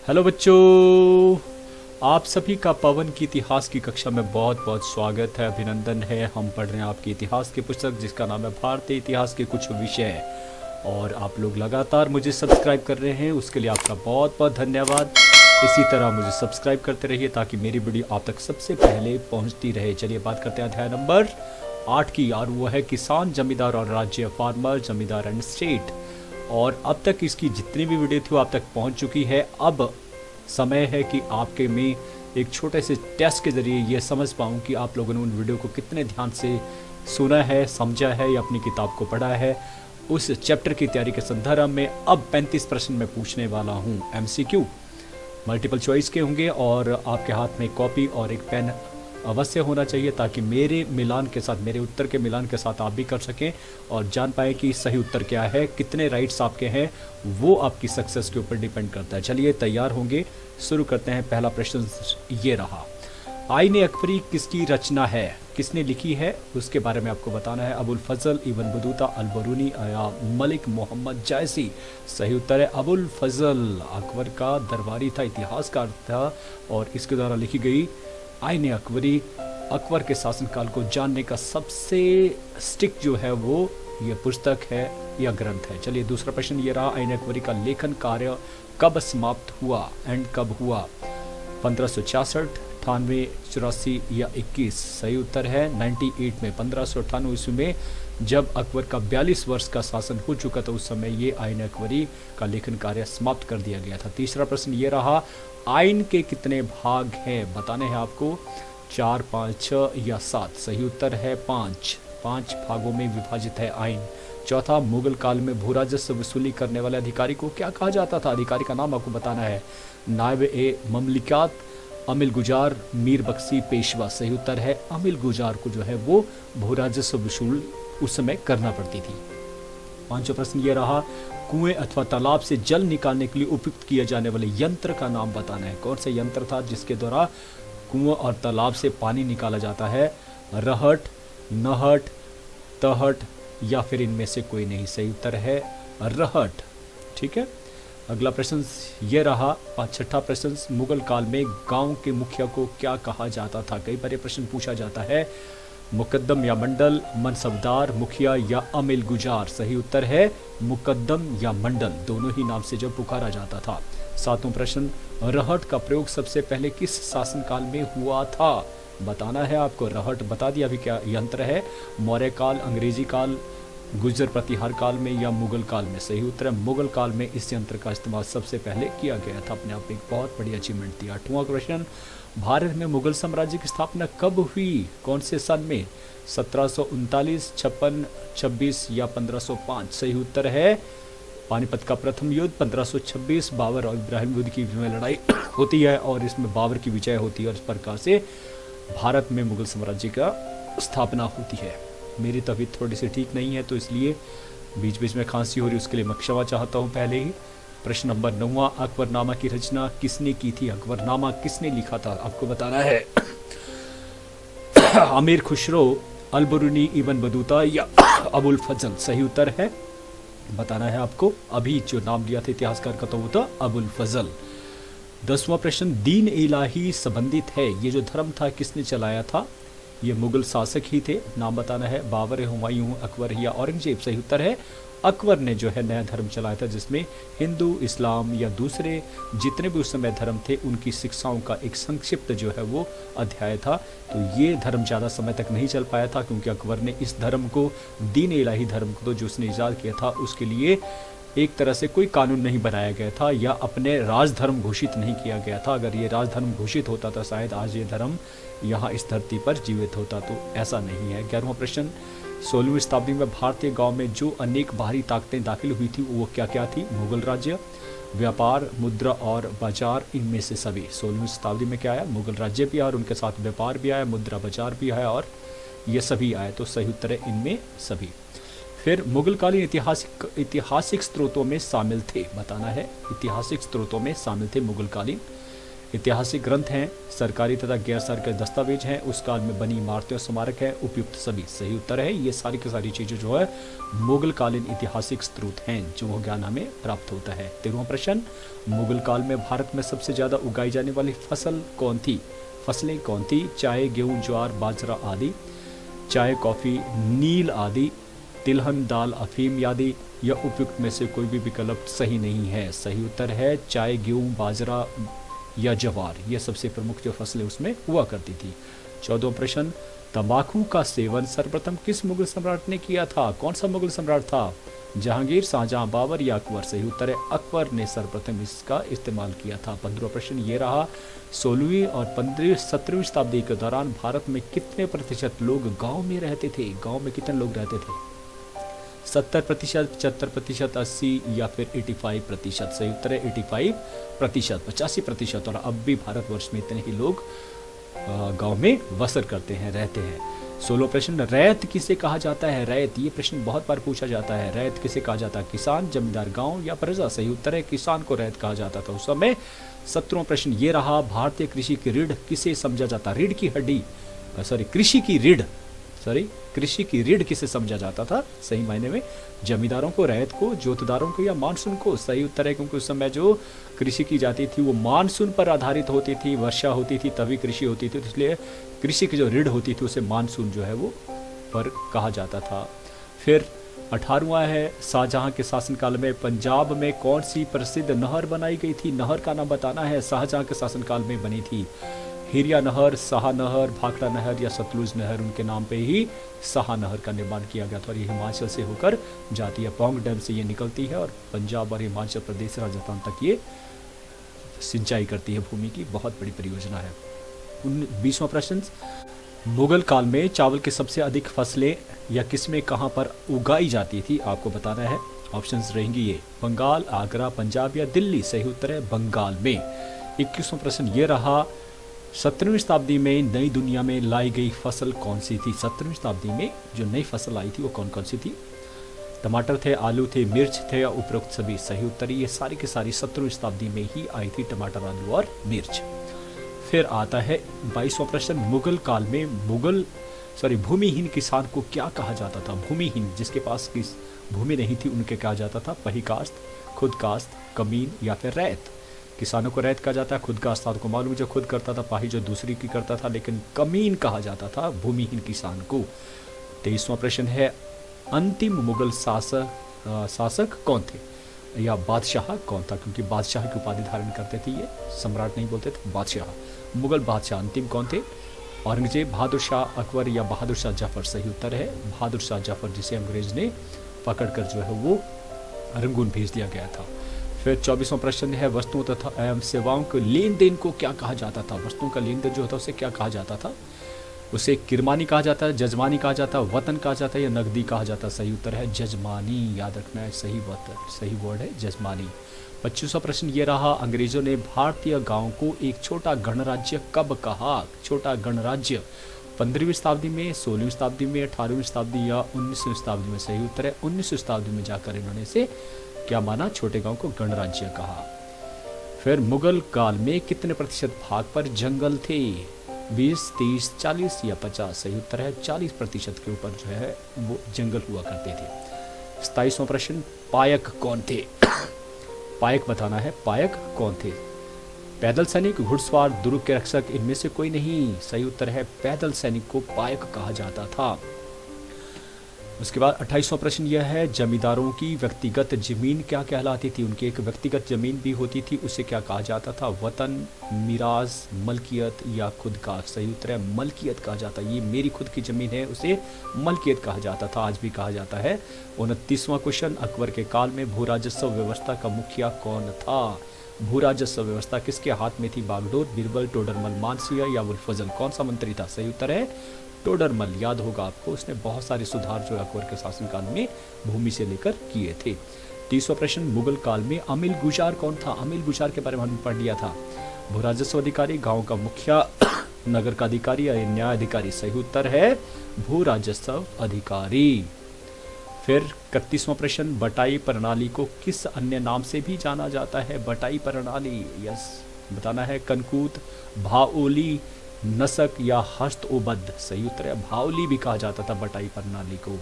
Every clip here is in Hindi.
हेलो बच्चों, आप सभी का पवन की इतिहास की कक्षा में बहुत बहुत स्वागत है, अभिनंदन है। हम पढ़ रहे हैं आपकी इतिहास की पुस्तक जिसका नाम है भारतीय इतिहास के कुछ विषय। और आप लोग लगातार मुझे सब्सक्राइब कर रहे हैं, उसके लिए आपका बहुत बहुत धन्यवाद। इसी तरह मुझे सब्सक्राइब करते रहिए ताकि मेरी वीडियो आप तक सबसे पहले पहुंचती रहे। चलिए बात करते हैं अध्याय नंबर 8 की, और वो है किसान, जमींदार और राज्य, फार्मर, जमींदार एंड स्टेट। और अब तक इसकी जितनी भी वीडियो थी वो आप तक पहुंच चुकी है। अब समय है कि आपके में एक छोटे से टेस्ट के ज़रिए ये समझ पाऊँ कि आप लोगों ने उन वीडियो को कितने ध्यान से सुना है, समझा है या अपनी किताब को पढ़ा है। उस चैप्टर की तैयारी के संदर्भ में अब 35 प्रश्न मैं पूछने वाला हूँ। MCQ मल्टीपल चॉइस के होंगे और आपके हाथ में कॉपी और एक पेन अवश्य होना चाहिए ताकि मेरे मिलान के साथ, मेरे उत्तर के मिलान के साथ आप भी कर सकें और जान पाएँ कि सही उत्तर क्या है, कितने राइट्स आपके हैं। वो आपकी सक्सेस के ऊपर डिपेंड करता है। चलिए तैयार होंगे, शुरू करते हैं। पहला प्रश्न ये रहा, आईन अकबरी किसकी रचना है, किसने लिखी है, उसके बारे में आपको बताना है। अबुल फजल, इब्न बतूता, अल-बरूनी या मलिक मोहम्मद जायसी। सही उत्तर है अबुल फजल। अकबर का दरबारी था, इतिहासकार था और इसके द्वारा लिखी गई आईन अकबरी अकबर के शासनकाल को जानने का सबसे स्टिक जो है वो ये पुस्तक है या ग्रंथ है। चलिए दूसरा प्रश्न ये रहा, आईन अकबरी का लेखन कार्य कब समाप्त हुआ एंड कब हुआ। 1566, 98, 84 या 21। सही उत्तर है 98 में, 1598 ईस्वी में जब अकबर का 42 वर्ष का शासन हो चुका था उस समय ये आईन अकबरी का लेखन कार्य समाप्त कर दिया गया था। तीसरा प्रश्न ये रहा, आईन के कितने भाग हैं, बताने हैं आपको। 4, 5, 6 या 7। सही उत्तर है 5 भागों में विभाजित है आईन। चौथा, मुगल काल में भू राजस्व वसूली करने वाले अधिकारी को क्या कहा जाता था, अधिकारी का नाम आपको बताना है। नायब ए ममलिकात, अमील गुजार, मीर बख्शी, पेशवा। सही उत्तर है अमील गुजार को जो है वो भू राजस्व वसूल उस समय करना पड़ती थी। पांचवा प्रश्न ये रहा, कुएं अथवा तालाब से जल निकालने के लिए उपयुक्त किए जाने वाले यंत्र का नाम बताना है। कौन सा यंत्र था जिसके द्वारा कुएं और तालाब से पानी निकाला जाता है। रहट, नहट, तहट या फिर इनमें से कोई नहीं। सही उत्तर है रहट। ठीक है, अगला प्रश्न ये रहा, छठा प्रश्न, मुगल काल में गांव के मुखिया को क्या कहा जाता था। कई बार प्रश्न पूछा जाता है, मुकद्दम या मंडल, मनसबदार, मुखिया या अमील गुजार। सही उत्तर है मुकद्दम या मंडल, दोनों ही नाम से जब पुकारा जाता था। सातवां प्रश्न, रहट का प्रयोग सबसे पहले किस शासनकाल में हुआ था, बताना है आपको। रहट बता दिया अभी क्या यंत्र है, मौर्य काल, अंग्रेजी काल, गुर्जर प्रतिहार काल में या मुगल काल में। सही उत्तर है मुगल काल में इस यंत्र का इस्तेमाल सबसे पहले किया गया था। अपने आप में एक बहुत बड़ी अचीवमेंट थी। आठवां क्वेश्चन, भारत में मुगल साम्राज्य की स्थापना कब हुई, कौन से सन में। 1739, 56, 26 या 1505। सही उत्तर है पानीपत का प्रथम युद्ध 1526। बाबर और इब्राहिम युद्ध की लड़ाई होती है और इसमें बाबर की विजय होती है और इस प्रकार से भारत में मुगल साम्राज्य का स्थापना होती है। मेरी तबीयत थोड़ी सी ठीक नहीं है तो इसलिए बीच बीच में खांसी हो रही, उसके लिए मैं क्षमा चाहता हूँ पहले ही। प्रश्न नंबर 9, अकबरनामा की रचना किसने की थी, अकबरनामा किसने लिखा था, आपको बताना है। अमीर खुसरो, अल-बरूनी, इब्न बतूता या अबुल फजल। सही उत्तर है बताना है आपको। अभी जो नाम लिया था इतिहासकार का तो वो था अबुल फजल। 10वां प्रश्न, दीन इलाही संबंधित है, ये जो धर्म था किसने चलाया था, ये मुगल शासक ही थे। नाम बताना है, बाबर, हुमायूं, अकबर या औरंगजेब। सही उत्तर है अकबर ने जो है नया धर्म चलाया था जिसमें हिंदू, इस्लाम या दूसरे जितने भी उस समय धर्म थे उनकी शिक्षाओं का एक संक्षिप्त जो है वो अध्याय था। तो ये धर्म ज़्यादा समय तक नहीं चल पाया था क्योंकि अकबर ने इस धर्म को, दीन इलाही धर्म को, तो जो उसने ईजाद किया था उसके लिए एक तरह से कोई कानून नहीं बनाया गया था या अपने राजधर्म घोषित नहीं किया गया था। अगर ये राजधर्म घोषित होता था शायद आज ये धर्म यहाँ इस धरती पर जीवित होता, तो ऐसा नहीं है। 11वां प्रश्न, 16वीं शताब्दी में भारतीय गांव में जो अनेक बाहरी ताकतें दाखिल हुई थी वो क्या क्या थी। मुगल राज्य, व्यापार, मुद्रा और बाजार, इनमें से सभी। 16वीं शताब्दी में क्या आया, मुगल राज्य भी आया और उनके साथ व्यापार भी आया, मुद्रा बाजार भी आया और ये सभी आए, तो सही उत्तर है इनमें सभी। फिर मुगलकालीन ऐतिहासिक स्रोतों में शामिल थे, बताना है ऐतिहासिक स्रोतों में शामिल थे मुगलकालीन ऐतिहासिक ग्रंथ हैं, सरकारी तथा गैर सरकारी दस्तावेज हैं, उस काल में बनी इमारतें और स्मारक है, उपयुक्त सभी सही उत्तर है। ये सारी की सारी चीजें जो है मुगल कालीन ऐतिहासिक स्रोत हैं जो वो ज्ञान हमें प्राप्त होता है। 13वां प्रश्न, मुगल काल में भारत में सबसे ज्यादा उगाई जाने वाली फसल कौन थी? फसलें कौन थी? चाय, गेहूं, ज्वार, बाजरा आदि, चाय, कॉफी, नील आदि, तिलहन, दाल, अफीम आदि, या उपयुक्त में से कोई भी विकल्प सही नहीं है। सही उत्तर है चाय, गेहूं, बाजरा या ज्वार, ये सबसे प्रमुख जो फसलें उसमें हुआ करती थी। 14वां प्रश्न, तंबाकू का सेवन सर्वप्रथम किस मुगल सम्राट ने किया था? कौन सा मुगल सम्राट था? जहांगीर, शाहजहां, बाबर या अकबर? सही उत्तर है अकबर ने सर्वप्रथम इसका इस्तेमाल किया था। 15वां प्रश्न ये रहा, 16वीं और 17वीं शताब्दी के दौरान भारत में कितने प्रतिशत लोग गांव में रहते थे? गांव में कितने लोग रहते थे? 70%, 75%, 80 या फिर 85%? सही उत्तर है 85%, 85%। और अब भी भारतवर्ष में इतने ही लोग गांव में बसर करते हैं, रहते हैं। 16वां प्रश्न, रैयत किसे कहा जाता है? रैयत, ये प्रश्न बहुत बार पूछा जाता है। रैयत किसे कहा जाता है? किसान, जमींदार, गांव या प्रजा? सही उत्तर है किसान को रैयत कहा जाता था उस समय। 17वां प्रश्न ये रहा, भारतीय कृषि की रीढ़ किसे समझा जाता? रीढ़ की हड्डी, कृषि की रीढ़ किसे समझा जाता था? सही मायने में जमींदारों को, रैयत को, जोतदारों को या मानसून को? सही उत्तर है क्योंकि उस समय जो कृषि की जाती थी वो मानसून पर आधारित होती थी, वर्षा होती थी तभी कृषि होती थी, इसलिए कृषि की जो रीढ़ होती थी उसे मानसून जो है वो पर कहा जाता था। फिर 18वां है, शाहजहां के शासनकाल में पंजाब में कौन सी प्रसिद्ध नहर बनाई गई थी? नहर का नाम बताना है। शाहजहां के शासनकाल में बनी थी हिरिया नहर, शाह नहर, भाखड़ा नहर या सतलुज नहर, उनके नाम पे ही शाह नहर का निर्माण किया गया था और ये हिमाचल से होकर जाती है, पौंग डैम से ये निकलती है और पंजाब और हिमाचल प्रदेश, राजस्थान तक ये सिंचाई करती है भूमि की, बहुत बड़ी परियोजना है। 20वां प्रश्न, मुगल काल में चावल की सबसे अधिक फसलें या किस्में कहाँ पर उगाई जाती थी? आपको बताना है। ऑप्शंस रहेंगी ये बंगाल, आगरा, पंजाब या दिल्ली? सही उत्तर है बंगाल में। 21वां प्रश्न ये रहा, 17वीं शताब्दी में नई दुनिया में लाई गई फसल कौन सी थी? 17वीं शताब्दी में जो नई फसल आई थी वो कौन कौन सी थी? टमाटर थे, आलू थे, मिर्च थे या उपरोक्त सभी? सही उत्तर ये सारी की सारी 17वीं शताब्दी में ही आई थी, टमाटर, आलू और मिर्च। फिर आता है 22वां प्रश्न, मुगल काल में भूमिहीन किसान को क्या कहा जाता था? भूमिहीन, जिसके पास किस भूमि नहीं थी, उनके कहा जाता था पहिकास्त, खुदकास्त, कमीन या फिर रैयत? किसानों को रैयत कहा जाता है, खुदकास्त को मालूम जो खुद करता था, पाही जो दूसरी की करता था, लेकिन कमीन कहा जाता था भूमिहीन किसान को। 23वां प्रश्न है, अंतिम मुगल शासक कौन थे या बादशाह कौन था? क्योंकि बादशाह की उपाधि धारण करते थे ये, सम्राट नहीं बोलते थे, बादशाह। मुगल बादशाह अंतिम कौन थे? औरंगजेब, बहादुर शाह, अकबर या बहादुर शाह जफर? सही उत्तर है बहादुर शाह जफर, जिसे अंग्रेज ने पकड़कर जो है वो रंगून भेज दिया गया था। फिर 24वां प्रश्न है, वस्तुओं तथा एवं सेवाओं के लेन देन को क्या कहा जाता था? वस्तुओं का लेन देन जो होता है उसे क्या कहा जाता था? उसे किरमानी कहा जाता है, जजमानी कहा जाता है, वतन कहा जाता है या नकदी कहा जाता है? सही उत्तर है जजमानी, याद रखना है, सही वर्ड है जजमानी। 25वां प्रश्न ये रहा, अंग्रेजों ने भारतीय गांव को एक छोटा गणराज्य कब कहा? छोटा गणराज्य 15वीं शताब्दी में, 16वीं शताब्दी में, 18वीं शताब्दी या 19वीं शताब्दी में? सही उत्तर है 19वीं शताब्दी में जाकर इन्होंने इसे क्या माना? छोटे गांव को गणराज्य कहा। फिर मुगल काल में कितने प्रतिशत भाग पर जंगल थे? 20, 30, 40 या 50? सही उत्तर है 40% के ऊपर जो है वो जंगल हुआ करते थे। 27वां प्रश्न, पायक कौन थे? पायक बताना है, पायक कौन थे? पैदल सैनिक, घुड़सवार, दुर्ग के रक्षक, इनमें से कोई नहीं। सही उत्तर है पैदल सैनिक को पायक कहा जाता था। उसके बाद 28वां प्रश्न यह है, जमींदारों की व्यक्तिगत जमीन क्या कहलाती थी? उनकी एक व्यक्तिगत जमीन भी होती थी, उसे क्या कहा जाता था? वतन, मिराज, मलकियत या खुद का? सही उत्तर है मलकियत कहा जाता है, ये मेरी खुद की जमीन है, उसे मलकियत कहा जाता था, आज भी कहा जाता है। 29वां क्वेश्चन, अकबर के काल में भू राजस्व व्यवस्था का मुखिया कौन था? भू राजस्व व्यवस्था किसके हाथ में थी? बागडोर, बीरबल, टोडरमल, मानसिंह या वुल्फजल? कौन सा मंत्री था? सही उत्तर है टोडरमल, याद होगा आपको, उसने बहुत सारे सुधार जो अकबर के शासनकाल में भूमि से लेकर किए थे। 30वां प्रश्न, मुगल काल में अमील गुजार कौन था? अमील गुजार के बारे में हमने पढ़ लिया था। भू राजस्व अधिकारी, गांव का मुखिया, नगर का अधिकारी या न्याय अधिकारी? सही उत्तर है भू राजस्व अधिकारी। फिर 31वां प्रश्न, बटाई प्रणाली को किस अन्य नाम से भी जाना जाता है? बटाई प्रणाली, यस, बताना है कनकूत, भाओली, नसक या हस्तओबद्ध। सही उत्तर है भाओली भी कहा जाता था बटाई प्रणाली को।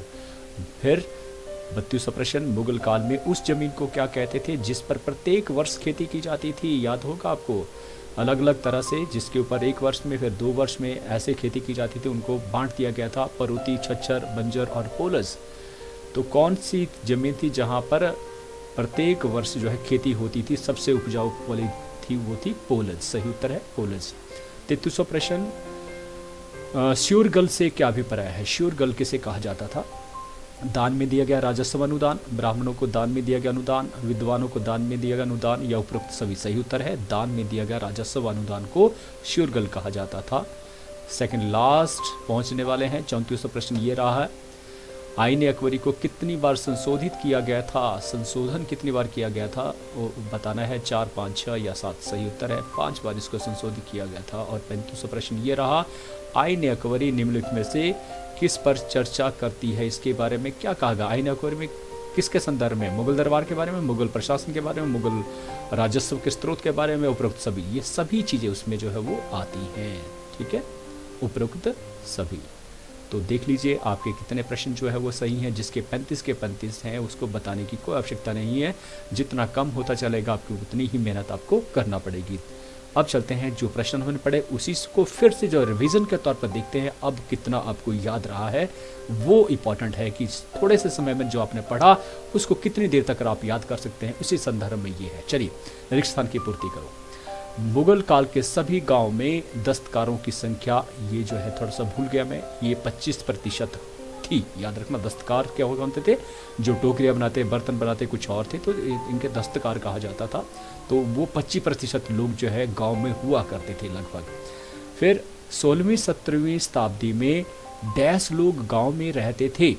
फिर 32वां प्रश्न, मुगल काल में उस जमीन को क्या कहते थे जिस पर प्रत्येक वर्ष खेती की जाती थी? याद होगा आपको, अलग अलग तरह से जिसके ऊपर एक वर्ष में फिर 2 वर्ष में ऐसे खेती की जाती थी, उनको बांट दिया गया था, परूती, छच्छर, बंजर और पोलस। तो कौन सी जमीन थी जहाँ पर प्रत्येक वर्ष जो है खेती होती थी, सबसे उपजाऊ वाली थी वो थी पोलस। सही उत्तर है पोलस। 33वां प्रश्न, श्योरगल से क्या अभिप्राय है? श्योरगल किसे कहा जाता था? दान में दिया गया राजस्व अनुदान, ब्राह्मणों को दान में दिया गया अनुदान, विद्वानों को दान में दिया गया अनुदान या उपरोक्त सभी? सही उत्तर है दान में दिया गया राजस्व अनुदान को श्योरगल कहा जाता था। सेकंड लास्ट पहुंचने वाले हैं। 34वां प्रश्न ये रहा है, आईन अकबरी को कितनी बार संशोधित किया गया था? संशोधन कितनी बार किया गया था वो बताना है, 4, 5, 6 या 7? सही उत्तर है 5 बार इसको संशोधित किया गया था। और 35वां प्रश्न ये रहा, आईन अकबरी निम्नलिखित में से किस पर चर्चा करती है? इसके बारे में क्या कहा गया? आईन अकबरी में किसके संदर्भ में? मुगल दरबार के बारे में, मुगल प्रशासन के बारे में, मुगल राजस्व के स्रोत के बारे में, उपरोक्त सभी। ये सभी चीज़ें उसमें जो है वो आती हैं। ठीक है, उपरोक्त सभी। तो देख लीजिए आपके कितने प्रश्न जो है वो सही हैं। जिसके 35 के 35 हैं उसको बताने की कोई आवश्यकता नहीं है, जितना कम होता चलेगा आपकी उतनी ही मेहनत आपको करना पड़ेगी। अब चलते हैं जो प्रश्न हमने पढ़े उसी को फिर से जो रिवीजन के तौर पर देखते हैं, अब कितना आपको याद रहा है वो इम्पॉर्टेंट है कि थोड़े से समय में जो आपने पढ़ा उसको कितनी देर तक आप याद कर सकते हैं, उसी संदर्भ में ये है। चलिए रिक्त स्थान की पूर्ति करो। मुगल काल के सभी गांव में दस्तकारों की संख्या, ये जो है थोड़ा सा भूल गया मैं, ये 25% थी। याद रखना दस्तकार क्या होते थे? जो टोकरियाँ बनाते, बर्तन बनाते, कुछ और थे तो इनके दस्तकार कहा जाता था। तो वो 25% लोग जो है गांव में हुआ करते थे लगभग। फिर 16वीं 17वीं शताब्दी में डैश लोग गांव में रहते थे।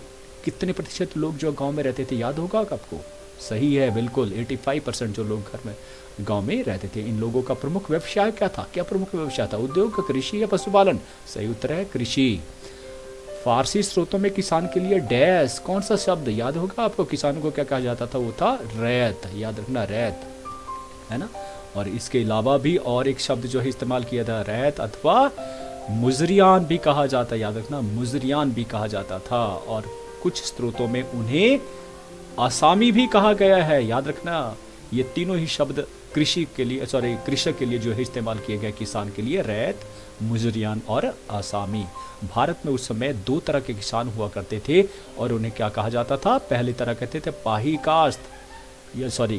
कितने प्रतिशत लोग जो गांव में रहते थे याद होगा आपको? सही है बिल्कुल 85% जो लोग घर में गांव में रहते थे। इन लोगों का प्रमुख व्यवसाय क्या था? क्या प्रमुख व्यवसाय था? उद्योग, कृषि या पशुपालन? सही उत्तर है कृषि। फारसी स्रोतों में किसान के लिए डैश कौन सा शब्द याद होगा आपको? किसानों को क्या कहा जाता था? वो था रैत। याद रखना रैत, है ना। और इसके अलावा भी और एक शब्द जो है इस्तेमाल किया था, रैत अथवा मुजरियान भी कहा जाता है। याद रखना मुजरियान भी कहा जाता था। और कुछ स्रोतों में उन्हें आसामी भी कहा गया है। याद रखना ये तीनों ही शब्द कृषि के लिए कृषक के लिए जो है इस्तेमाल किए गए, किसान के लिए रैत, मुजरियान और आसामी। भारत में उस समय 2 तरह के किसान हुआ करते थे और उन्हें क्या कहा जाता था? पहली तरह कहते थे पाही काश्त,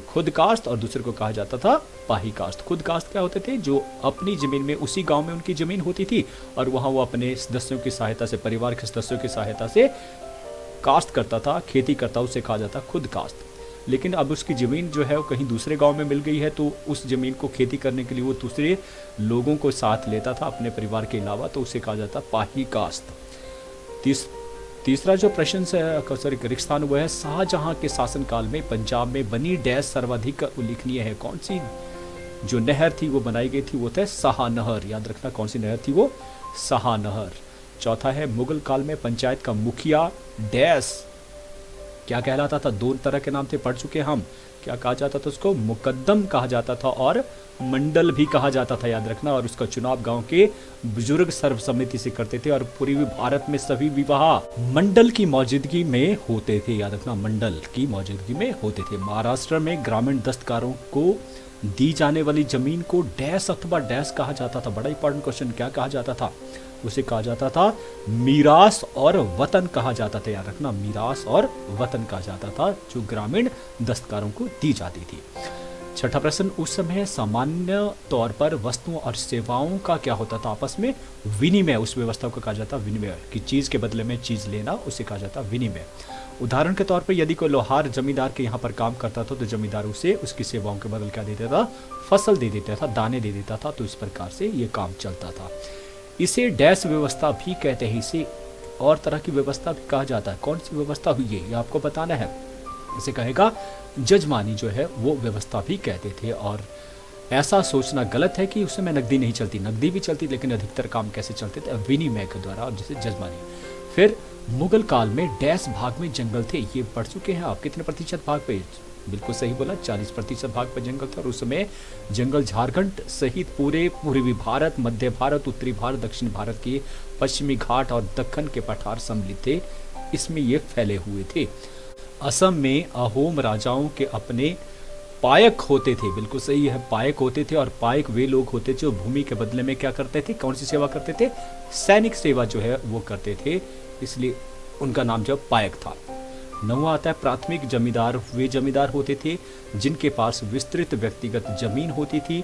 खुद काश्त, और दूसरे को कहा जाता था पाही काश्त। खुद काश्त क्या होते थे? जो अपनी जमीन में, उसी गांव में उनकी जमीन होती थी और वहां वो अपने सदस्यों की सहायता से, परिवार के सदस्यों की सहायता से काश्त करता था, खेती करता, उसे कहा जाता खुद काश्त। लेकिन अब उसकी ज़मीन जो है वो कहीं दूसरे गांव में मिल गई है, तो उस ज़मीन को खेती करने के लिए वो दूसरे लोगों को साथ लेता था अपने परिवार के अलावा, तो उसे कहा जाता पाही काश्त। तीसरा जो प्रश्न रिक्त स्थान हुआ है, शाहजहां के शासनकाल में पंजाब में बनी डैश सर्वाधिक उल्लेखनीय है? कौन सी जो नहर थी वो बनाई गई थी? वो थे शाह नहर। याद रखना कौन सी नहर थी वो? शाह नहर। चौथा है, मुगल काल में पंचायत का मुखिया डैश क्या कहलाता था? 2 तरह के नाम थे, पढ़ चुके हम। क्या कहा जाता था उसको? मुकद्दम कहा जाता था और मंडल भी कहा जाता था। याद रखना। और उसका चुनाव गांव के बुजुर्ग सर्वसम्मति से करते थे और पूरी भारत में सभी विवाह मंडल की मौजूदगी में होते थे। याद रखना मंडल की मौजूदगी में होते थे। महाराष्ट्र में ग्रामीण दस्तकारों को दी जाने वाली जमीन को डैश अथवा डैश कहा जाता था? बड़ा इंपॉर्टेंट क्वेश्चन। क्या कहा जाता था? उसे कहा जाता था मीरास और वतन कहा जाता था। याद रखना मीरास और वतन कहा जाता था जो ग्रामीण दस्तकारों को दी जाती थी। छठा प्रश्न, उस समय सामान्य तौर पर वस्तुओं और सेवाओं का क्या होता था आपस में? विनिमय। उस व्यवस्था को कहा जाता विनिमय, कि चीज के बदले में चीज लेना, उसे कहा जाता विनिमय। उदाहरण के तौर पर यदि कोई लोहार जमींदार के यहाँ पर काम करता था तो जमींदार उसे उसकी सेवाओं के बदल क्या दे देता था? फसल दे देता था, दाने दे देता था। तो इस प्रकार से ये काम चलता था। इसे डैश व्यवस्था भी कहते हैं। इसे और तरह की व्यवस्था भी कहा जाता है। कौन सी व्यवस्था हुई है ये आपको बताना है। इसे कहेगा जजमानी जो है वो व्यवस्था भी कहते थे। और ऐसा सोचना गलत है कि उस समय नकदी नहीं चलती, नकदी भी चलती, लेकिन अधिकतर काम कैसे चलते थे? विनिमय के द्वारा, और जैसे जजमानी। फिर मुगल काल में डैश भाग में जंगल थे, ये पढ़ चुके हैं आप। कितने प्रतिशत भाग पे? बिल्कुल सही बोला, 40% भाग पर जंगल था और उस समय जंगल झारखंड सहित पूरे पूर्वी भारत, मध्य भारत, उत्तरी भारत, दक्षिण भारत के पश्चिमी घाट और दक्कन के पठार सम्मिलित थे, इसमें ये फैले हुए थे। असम में अहोम राजाओं के अपने पायक होते थे, बिल्कुल सही है, पायक होते थे। और पायक वे लोग होते थे जो भूमि के बदले में क्या करते थे, कौन सी सेवा करते थे, सैनिक सेवा जो है वो करते थे, इसलिए उनका नाम जो पायक था। नौवां आता है प्राथमिक जमींदार, वे जमींदार होते थे जिनके पास विस्तृत व्यक्तिगत जमीन होती थी।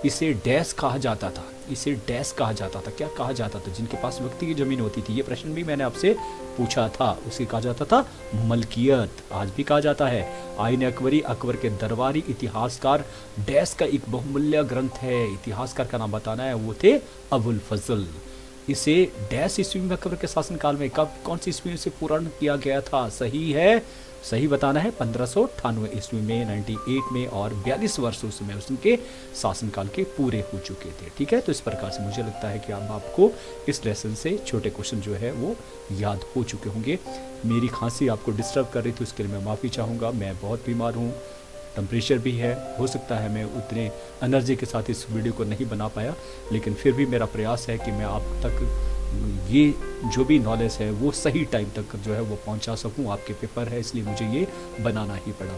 इसे डैश कहा जाता था, इसे डैश कहा जाता था, क्या कहा जाता था, जिनके पास व्यक्तिगत जमीन होती थी। ये प्रश्न भी मैंने आपसे पूछा था, उसे कहा जाता था मलकियत, आज भी कहा जाता है। आईन अकबरी, अकबर के दरबारी इतिहासकार डैश का एक बहुमूल्य ग्रंथ है, इतिहासकार का नाम बताना है, वो थे अबुल फजल। इसे डैश ईस्वी में अकबर के शासनकाल में, कब, कौन सी ईस्वी से पूर्ण किया गया था, सही है, सही बताना है 1598 ईस्वी में, 98 में, और 42 वर्ष उस समय उनके शासनकाल के पूरे हो चुके थे। ठीक है, तो इस प्रकार से मुझे लगता है कि अब आपको इस लेसन से छोटे क्वेश्चन जो है वो याद हो चुके होंगे। मेरी खांसी आपको डिस्टर्ब कर रही थी, उसके लिए मैं माफ़ी चाहूँगा। मैं बहुत बीमार हूँ, टेम्परेचर भी है, हो सकता है मैं उतने एनर्जी के साथ इस वीडियो को नहीं बना पाया, लेकिन फिर भी मेरा प्रयास है कि मैं आप तक ये जो भी नॉलेज है वो सही टाइम तक जो है वो पहुंचा सकूं। आपके पेपर है इसलिए मुझे ये बनाना ही पड़ा,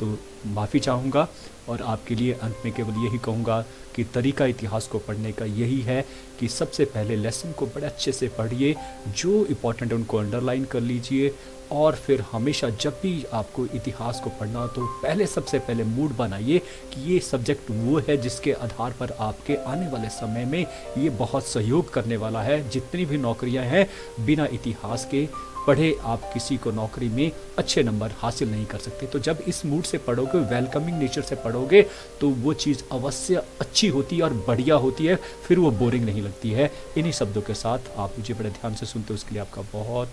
तो माफ़ी चाहूँगा। और आपके लिए अंत में केवल यही कहूँगा कि तरीका इतिहास को पढ़ने का यही है कि सबसे पहले लेसन को बड़े अच्छे से पढ़िए, जो इम्पोर्टेंट है उनको अंडरलाइन कर लीजिए, और फिर हमेशा जब भी आपको इतिहास को पढ़ना हो तो पहले सबसे पहले मूड बनाइए कि ये सब्जेक्ट वो है जिसके आधार पर आपके आने वाले समय में ये बहुत सहयोग करने वाला है। जितनी भी नौकरियां हैं बिना इतिहास के पढ़े आप किसी को नौकरी में अच्छे नंबर हासिल नहीं कर सकते। तो जब इस मूड से पढ़ोगे, वेलकमिंग नेचर से पढ़ोगे, तो वो चीज़ अवश्य अच्छी होती है और बढ़िया होती है, फिर वो बोरिंग नहीं लगती है। इन्हीं शब्दों के साथ आप मुझे बड़े ध्यान से सुनते हो, उसके लिए आपका बहुत